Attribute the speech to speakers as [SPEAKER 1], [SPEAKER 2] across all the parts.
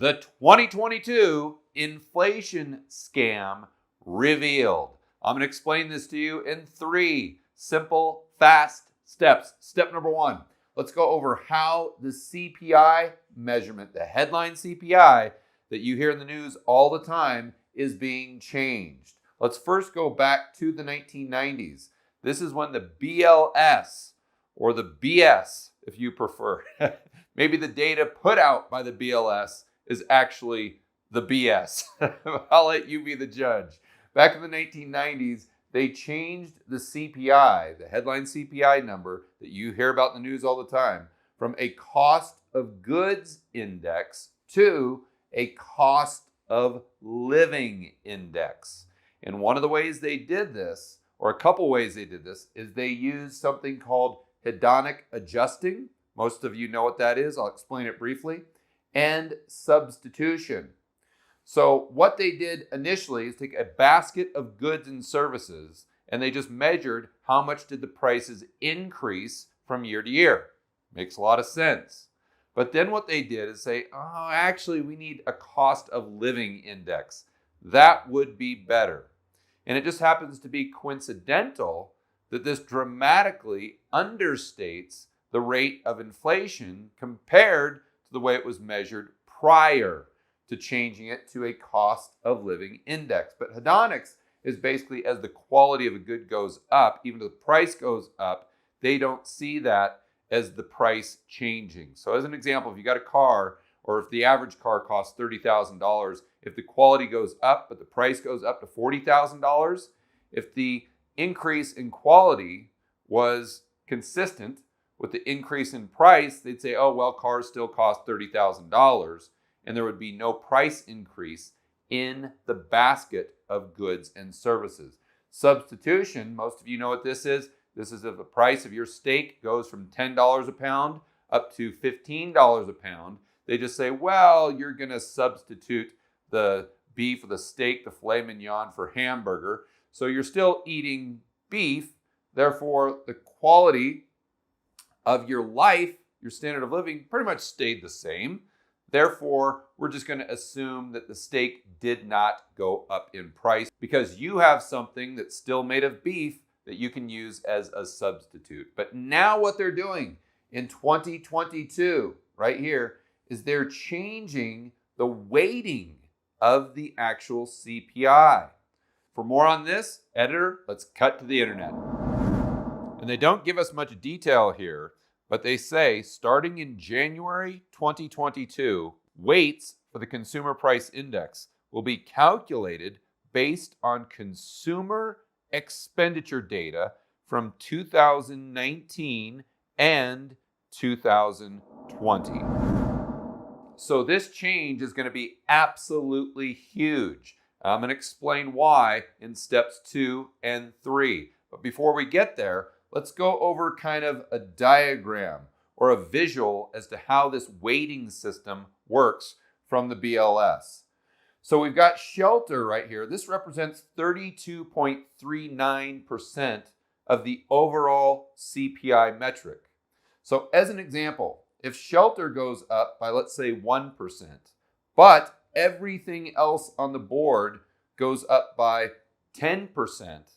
[SPEAKER 1] The 2022 inflation scam revealed. I'm going to explain this to you in 3 simple, fast steps. Step number 1, let's go over how the CPI measurement, the headline CPI that you hear in the news all the time, is being changed. Let's first go back to the 1990s. This is when the BLS, or the BS, if you prefer, maybe the data put out by the BLS is actually the BS. I'll let you be the judge. Back in the 1990s, they changed the CPI, the headline CPI number that you hear about in the news all the time, from a cost of goods index to a cost of living index. And one of the ways they did this, or a couple ways they did this, is they used something called hedonic adjusting. Most of you know what that is. I'll explain it briefly. And substitution. So what they did initially is take a basket of goods and services, and they just measured how much did the prices increase from year to year. Makes a lot of sense. But then what they did is say, oh, actually, we need a cost of living index. That would be better. And it just happens to be coincidental that this dramatically understates the rate of inflation compared to the way it was measured prior to changing it to a cost of living index. But hedonics is basically as the quality of a good goes up, even though the price goes up, they don't see that as the price changing. So as an example, if you got a car, or if the average car costs $30,000, if the quality goes up, but the price goes up to $40,000, if the increase in quality was consistent with the increase in price, they'd say, oh, well, cars still cost $30,000, and there would be no price increase in the basket of goods and services. Substitution, most of you know what this is. This is if the price of your steak goes from $10 a pound up to $15 a pound. They just say, well, you're going to substitute the beef or the steak, the filet mignon, for hamburger. So you're still eating beef. Therefore, the quality of your life, your standard of living, pretty much stayed the same. Therefore, we're just going to assume that the steak did not go up in price because you have something that's still made of beef that you can use as a substitute. But now what they're doing in 2022, right here, is they're changing the weighting of the actual CPI. For more on this, editor, let's cut to the internet. And they don't give us much detail here, but they say starting in January 2022, weights for the consumer price index will be calculated based on consumer expenditure data from 2019 and 2020. So this change is going to be absolutely huge. I'm going to explain why in steps 2 and 3. But before we get there, let's go over kind of a diagram or a visual as to how this weighting system works from the BLS. So we've got shelter right here. This represents 32.39% of the overall CPI metric. So as an example, if shelter goes up by, let's say, 1%, but everything else on the board goes up by 10%,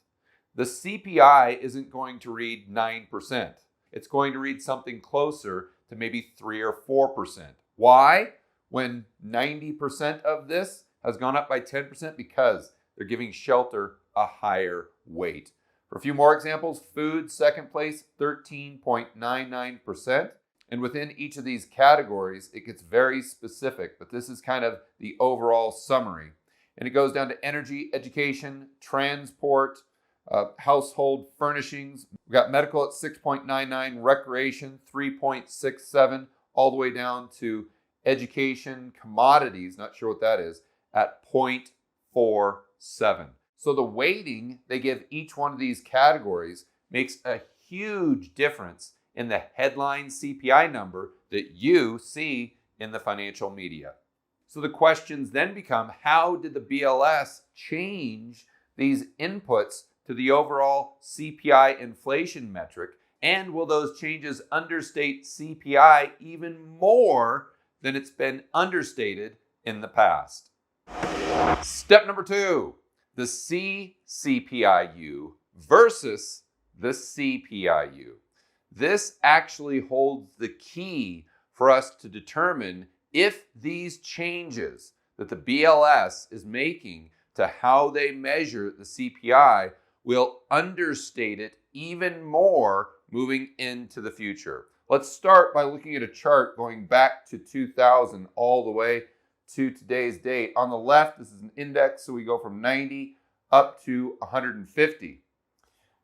[SPEAKER 1] the CPI isn't going to read 9%. It's going to read something closer to maybe 3 or 4%. Why? When 90% of this has gone up by 10%? Because they're giving shelter a higher weight. For a few more examples, food, second place, 13.99%. And within each of these categories, it gets very specific, but this is kind of the overall summary. And it goes down to energy, education, transport, household furnishings. We've got medical at 6.99, recreation 3.67, all the way down to education, commodities, not sure what that is, at 0.47. So the weighting they give each one of these categories makes a huge difference in the headline CPI number that you see in the financial media. So the questions then become, how did the BLS change these inputs to the overall CPI inflation metric? And will those changes understate CPI even more than it's been understated in the past. Step number 2, the CCPIU versus the CPIU. This actually holds the key for us to determine if these changes that the BLS is making to how they measure the CPI will understate it even more moving into the future. Let's start by looking at a chart going back to 2000 all the way to today's date. On the left, this is an index, so we go from 90 up to 150.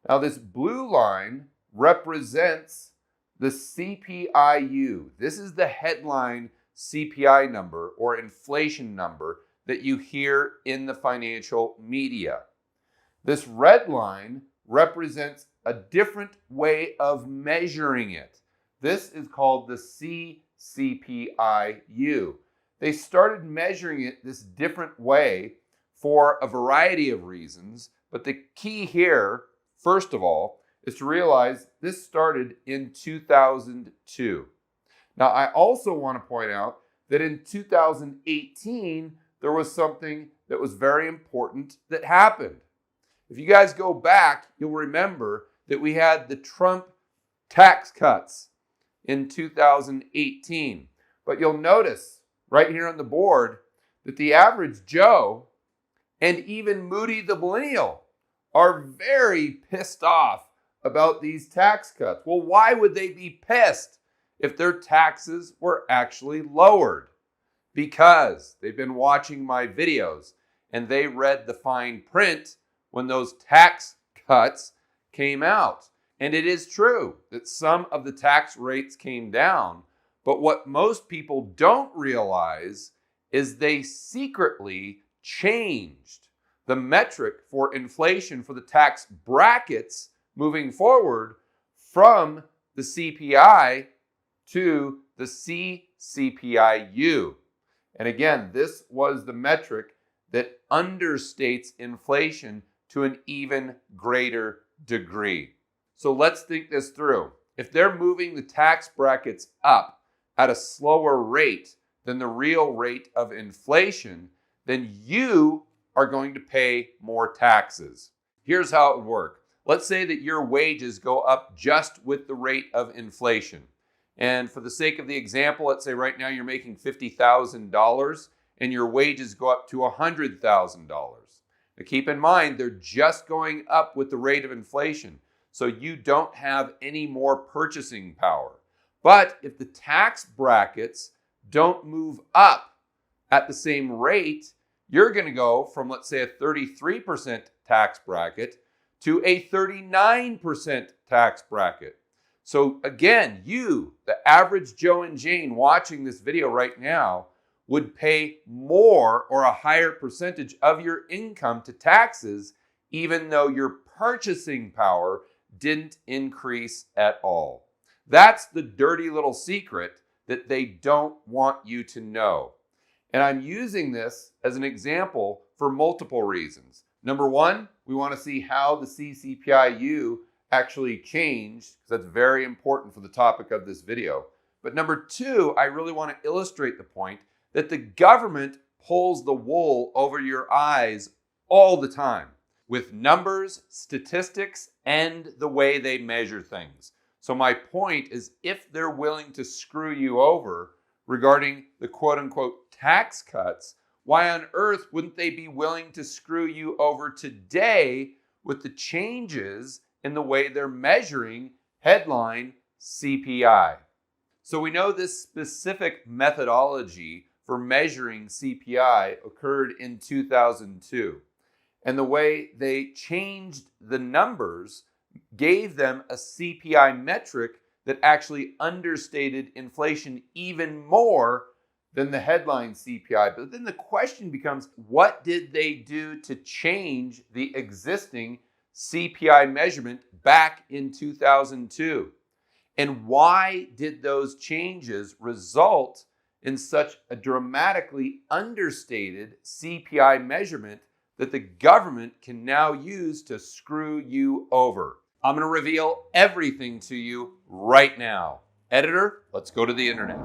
[SPEAKER 1] Now this blue line represents the CPIU. This is the headline CPI number or inflation number that you hear in the financial media. This red line represents a different way of measuring it. This is called the CCPIU. They started measuring it this different way for a variety of reasons, but the key here, first of all, is to realize this started in 2002. Now, I also want to point out that in 2018, there was something that was very important that happened. If you guys go back, you'll remember that we had the Trump tax cuts in 2018. But you'll notice right here on the board that the average Joe and even Moody the millennial are very pissed off about these tax cuts. Well, why would they be pissed if their taxes were actually lowered? Because they've been watching my videos and they read the fine print when those tax cuts came out. And it is true that some of the tax rates came down, but what most people don't realize is they secretly changed the metric for inflation for the tax brackets moving forward from the CPI to the CCPIU. And again, this was the metric that understates inflation to an even greater degree. So let's think this through. If they're moving the tax brackets up at a slower rate than the real rate of inflation, then you are going to pay more taxes. Here's how it would work. Let's say that your wages go up just with the rate of inflation. And for the sake of the example, let's say right now you're making $50,000 and your wages go up to $100,000. Now keep in mind, they're just going up with the rate of inflation. So you don't have any more purchasing power. But if the tax brackets don't move up at the same rate, you're going to go from, let's say, a 33% tax bracket to a 39% tax bracket. So again, you, the average Joe and Jane watching this video right now, would pay more or a higher percentage of your income to taxes, even though your purchasing power didn't increase at all. That's the dirty little secret that they don't want you to know. And I'm using this as an example for multiple reasons. Number one, we want to see how the CCPIU actually changed, because that's very important for the topic of this video. But number two, I really want to illustrate the point that the government pulls the wool over your eyes all the time with numbers, statistics, and the way they measure things. So my point is, if they're willing to screw you over regarding the quote-unquote tax cuts, why on earth wouldn't they be willing to screw you over today with the changes in the way they're measuring headline CPI? So we know this specific methodology for measuring CPI occurred in 2002. And the way they changed the numbers gave them a CPI metric that actually understated inflation even more than the headline CPI. But then the question becomes, what did they do to change the existing CPI measurement back in 2002? And why did those changes result in such a dramatically understated CPI measurement that the government can now use to screw you over? I'm going to reveal everything to you right now. Editor, let's go to the internet.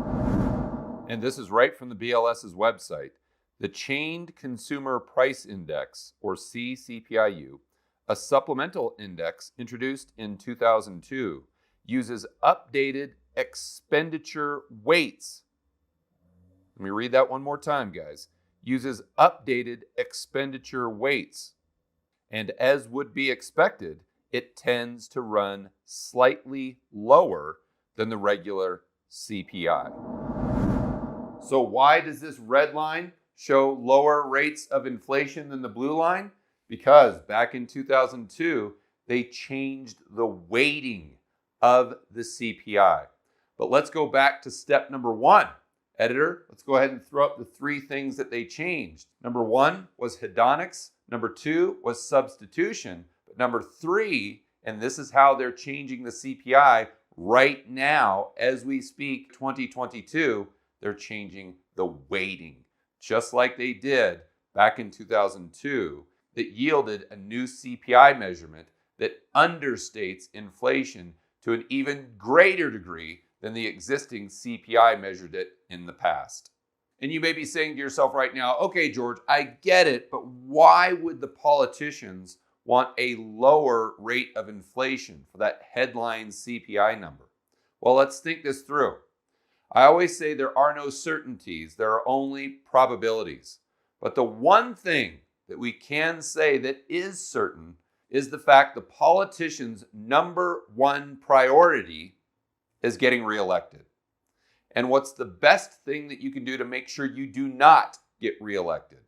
[SPEAKER 1] And this is right from the BLS's website. The Chained Consumer Price Index, or CCPIU, a supplemental index introduced in 2002, uses updated expenditure weights. Let me read that one more time, guys. Uses updated expenditure weights. And as would be expected, it tends to run slightly lower than the regular CPI. So why does this red line show lower rates of inflation than the blue line? Because back in 2002, they changed the weighting of the CPI. But let's go back to step number one. Editor, let's go ahead and throw up the three things that they changed. Number one was hedonics. Number two was substitution. But number three, and this is how they're changing the CPI right now as we speak, 2022, they're changing the weighting, just like they did back in 2002, that yielded a new CPI measurement that understates inflation to an even greater degree than the existing CPI measured it in the past. And you may be saying to yourself right now, okay, George, I get it, but why would the politicians want a lower rate of inflation for that headline CPI number? Well, let's think this through. I always say there are no certainties, there are only probabilities. But the one thing that we can say that is certain is the fact the politicians' number one priority is getting reelected. And what's the best thing that you can do to make sure you do not get reelected?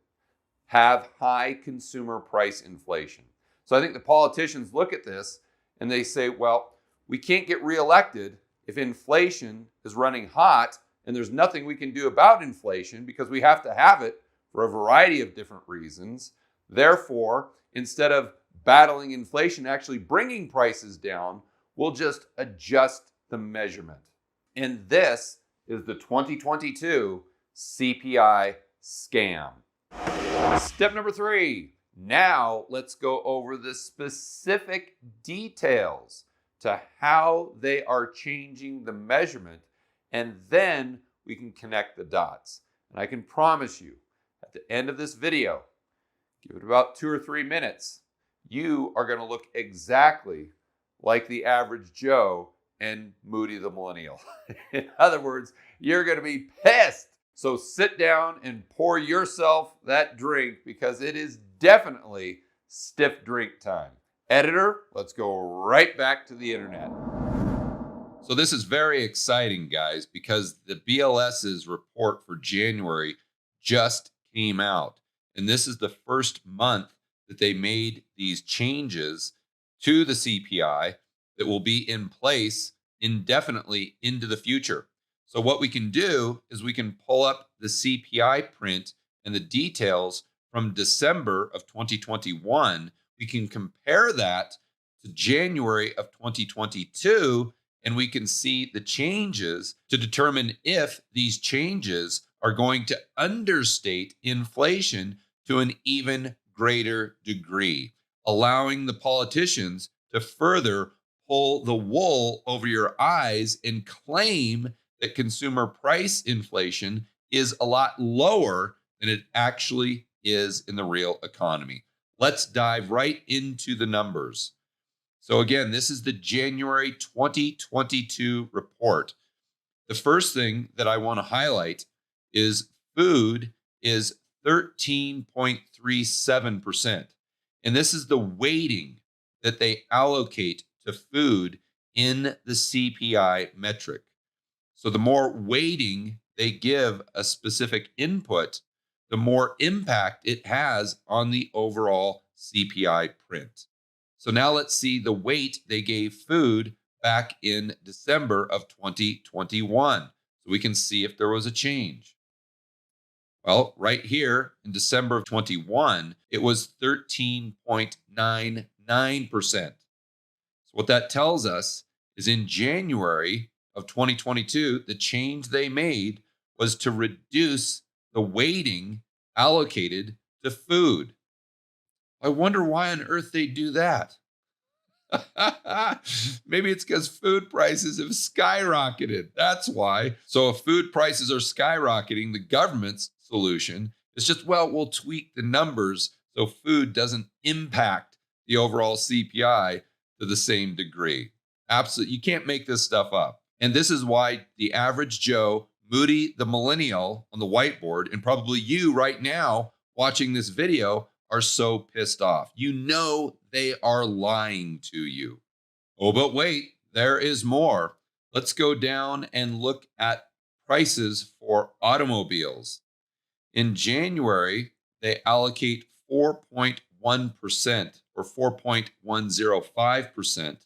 [SPEAKER 1] Have high consumer price inflation. So I think the politicians look at this and they say, well, we can't get reelected if inflation is running hot and there's nothing we can do about inflation because we have to have it for a variety of different reasons. Therefore, instead of battling inflation, actually bringing prices down, we'll just adjust the measurement. And this is the 2022 CPI scam. Step number three. Now let's go over the specific details to how they are changing the measurement, and then we can connect the dots. And I can promise you, at the end of this video, give it about 2 or 3 minutes, you are going to look exactly like the average Joe and Moody the millennial. In other words, you're going to be pissed. So sit down and pour yourself that drink because it is definitely stiff drink time. Editor, let's go right back to the internet. So this is very exciting, guys, because the BLS's report for January just came out. And this is the first month that they made these changes to the CPI that will be in place indefinitely into the future. So what we can do is we can pull up the CPI print and the details from December of 2021. We can compare that to January of 2022, and we can see the changes to determine if these changes are going to understate inflation to an even greater degree, allowing the politicians to further pull the wool over your eyes and claim that consumer price inflation is a lot lower than it actually is in the real economy. Let's dive right into the numbers. So again, this is the January 2022 report. The first thing that I want to highlight is food is 13.37%. And this is the weighting that they allocate to food in the CPI metric. So the more weighting they give a specific input, the more impact it has on the overall CPI print. So now let's see the weight they gave food back in December of 2021. So we can see if there was a change. Well, right here in December of 21, it was 13.99%. So what that tells us is in January of 2022, the change they made was to reduce the weighting allocated to food. I wonder why on earth they do that. Maybe it's because food prices have skyrocketed. That's why. So if food prices are skyrocketing, the government's solution
[SPEAKER 2] It's just, well, we'll tweak the numbers so food doesn't impact the overall CPI to the same degree. Absolutely. You can't make this stuff up. And this is why the average Joe, Moody the millennial on the whiteboard, and probably you right now watching this video are so pissed off. You know they are lying to you. Oh, but wait, there is more. Let's go down and look at prices for automobiles. In January, they allocate 4.1% or 4.105%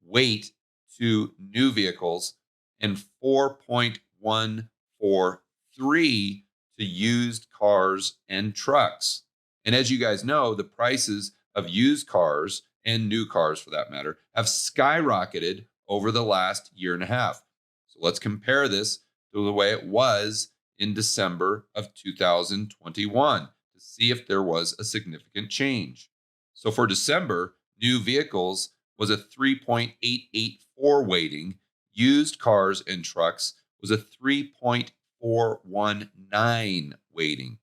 [SPEAKER 2] weight to new vehicles and 4.143 to used cars and trucks. And as you guys know, the prices of used cars and new cars, for that matter, have skyrocketed over the last year and a half. So let's compare this to the way it was in December of 2021 to see if there was a significant change. So for December, new vehicles was a 3.884 weighting. Used cars and trucks was a 3.419 weighting.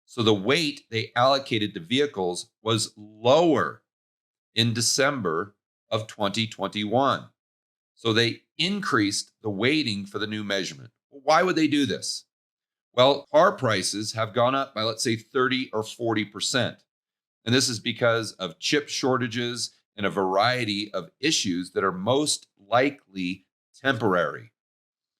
[SPEAKER 2] So the weight they allocated to vehicles was lower in December of 2021. So they increased the weighting for the new measurement. Why would they do this? Well, car prices have gone up by, let's say, 30 or 40%. And this is because of chip shortages and a variety of issues that are most likely temporary.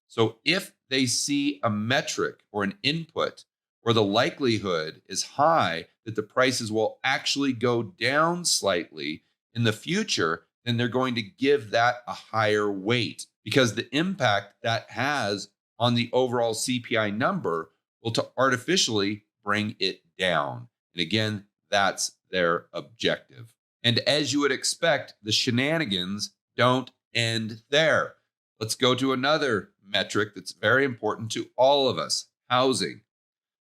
[SPEAKER 2] So if they see a metric or an input where the likelihood is high that the prices will actually go down slightly in the future, then they're going to give that a higher weight because the impact that has on the overall CPI number will to artificially bring it down. And again, that's their objective. And as you would expect, the shenanigans don't end there. Let's go to another metric that's very important to all of us, housing.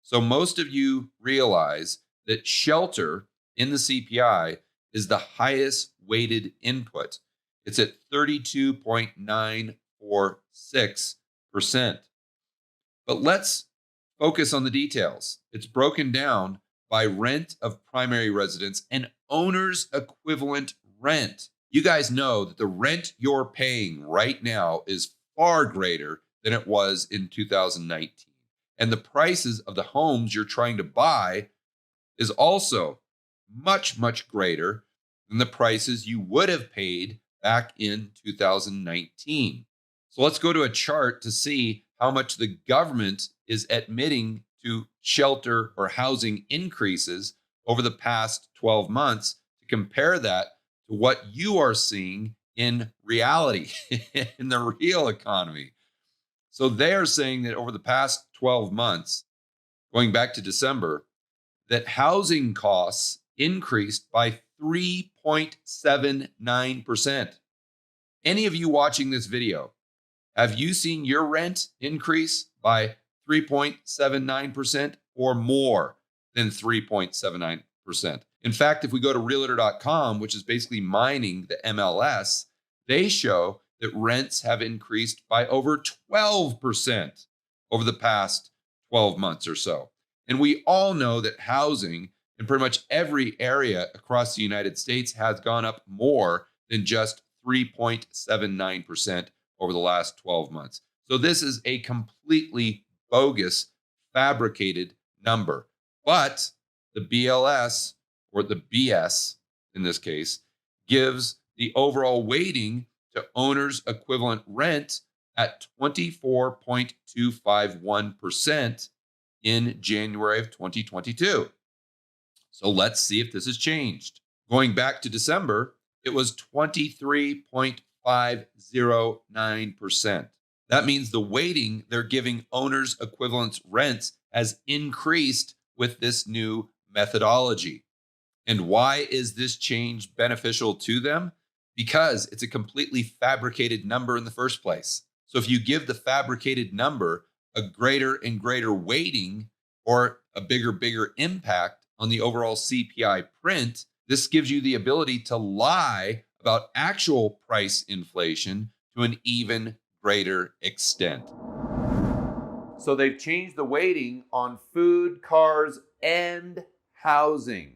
[SPEAKER 2] So most of you realize that shelter in the CPI is the highest weighted input. It's at 32.946%. But let's focus on the details. It's broken down by rent of primary residence and owner's equivalent rent. You guys know that the rent you're paying right now is far greater than it was in 2019. And the prices of the homes you're trying to buy is also much, much greater than the prices you would have paid back in 2019. So let's go to a chart to see how much the government is admitting to shelter or housing increases over the past 12 months to compare that to what you are seeing in reality, in the real economy. So they are saying that over the past 12 months, going back to December, that housing costs increased by 3.79%. Any of you watching this video, have you seen your rent increase by 3.79% or more than 3.79%? In fact, if we go to realtor.com, which is basically mining the MLS, they show that rents have increased by over 12% over the past 12 months or so. And we all know that housing in pretty much every area across the United States has gone up more than just 3.79% over the last 12 months. So this is a completely bogus, fabricated number. But the BLS, or the BS in this case, gives the overall weighting to owner's equivalent rent at 24.251% in January of 2022. So let's see if this has changed. Going back to December, it was 23.509%. That means the weighting they're giving owners' equivalent rents has increased with this new methodology. And why is this change beneficial to them? Because it's a completely fabricated number in the first place. So if you give the fabricated number a greater and greater weighting or a bigger impact on the overall CPI print, this gives you the ability to lie about actual price inflation to an even greater extent.
[SPEAKER 1] So they've changed the weighting on food, cars, and housing.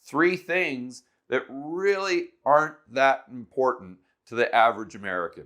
[SPEAKER 1] Three things that really aren't that important to the average American.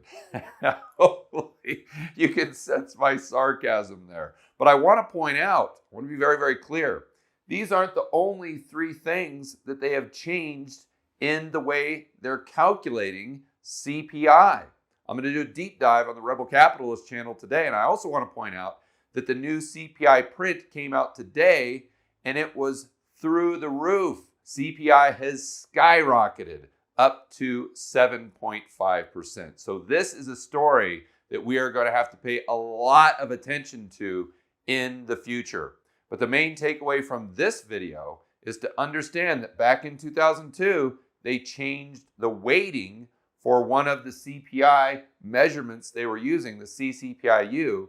[SPEAKER 1] Hopefully you can sense my sarcasm there. But I want to point out, I want to be very, very clear. These aren't the only three things that they have changed in the way they're calculating CPI. I'm going to do a deep dive on the Rebel Capitalist channel today. And I also want to point out that the new CPI print came out today and it was through the roof. CPI has skyrocketed up to 7.5%. So this is a story that we are going to have to pay a lot of attention to in the future. But the main takeaway from this video is to understand that back in 2002, they changed the weighting for one of the CPI measurements they were using, the CCPIU,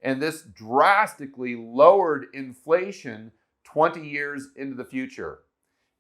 [SPEAKER 1] and this drastically lowered inflation 20 years into the future.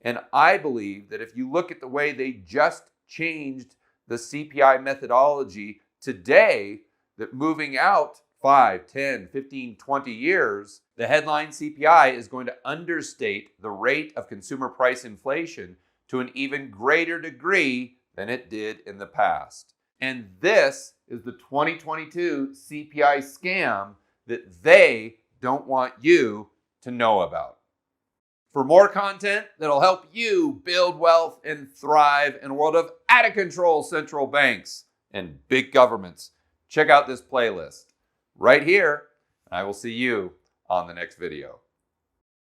[SPEAKER 1] And I believe that if you look at the way they just changed the CPI methodology today, that moving out 5, 10, 15, 20 years, the headline CPI is going to understate the rate of consumer price inflation to an even greater degree than it did in the past. And this is the 2022 CPI scam that they don't want you to know about. For more content that'll help you build wealth and thrive in a world of out-of-control central banks and big governments, check out this playlist right here, and I will see you on the next video.